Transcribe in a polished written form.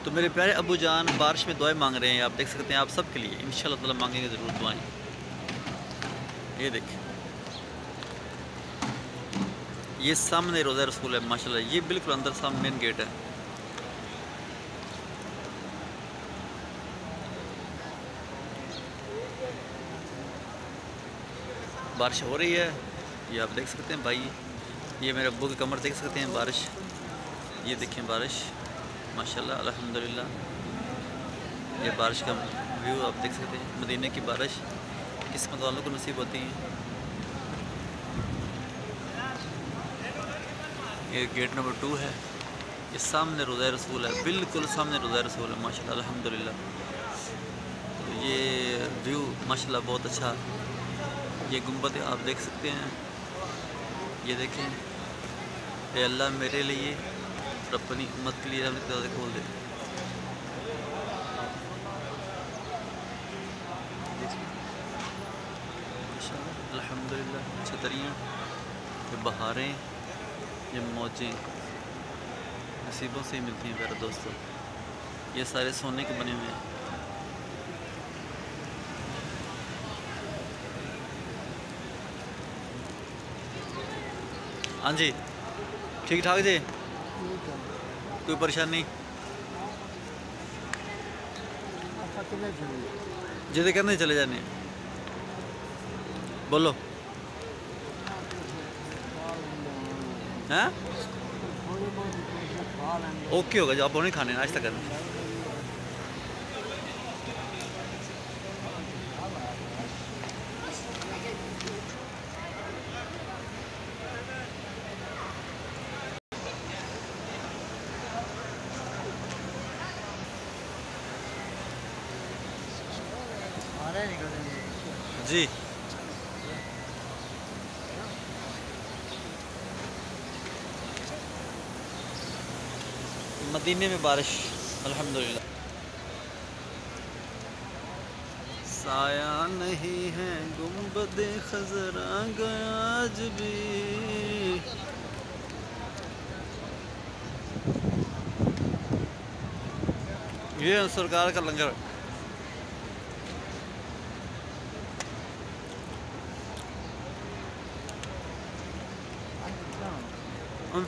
तो मेरे प्यारे अबू जान बारिश में दुआएं मांग रहे हैं, आप देख सकते हैं, आप सब के लिए इंशाल्लाह ताला मांगेंगे ज़रूर दुआएं। ये देखें, ये सामने रोज़ा रसूल है माशाल्लाह, ये बिल्कुल अंदर सामने मेन गेट है। बारिश हो रही है, ये आप देख सकते हैं भाई, ये मेरे अब्बू की कमर देख सकते हैं बारिश, ये देखें बारिश माशाल्लाह अल्हम्दुलिल्लाह। ये बारिश का व्यू आप देख सकते हैं, मदीने की बारिश किस्मत वालों को नसीब होती है। ये गेट नंबर 2 है, ये सामने रोज़ा रसूल है, बिल्कुल सामने रोज़ा रसूल है माशाल्लाह अल्हम्दुलिल्लाह। तो ये व्यू माशाल्लाह बहुत अच्छा, ये गुंबद आप देख सकते हैं, ये देखें, ये अल्लाह मेरे लिए और अपनी उम्मत के लिए रहमत के दरवाज़े खोल दे। माशाल्लाह अल्हम्दुलिल्लाह, छतरियाँ, ये बहारें, ये मौजें नसीबों से ही मिलती हैं मेरे दोस्तों। ये सारे सोने के बने हुए हैं। हाँ जी, ठीक ठाक जी, कोई परेशानी जिदे कहते चले जाने, बोलो हैं? ओके होगा, जो आप नहीं खाने नाश्ता करना। जी मदीने में बारिश अल्हम्दुलिल्लाह। साया नहीं है गुंबदे खजरा गया आज भी, ये सरकार का लंगर। उन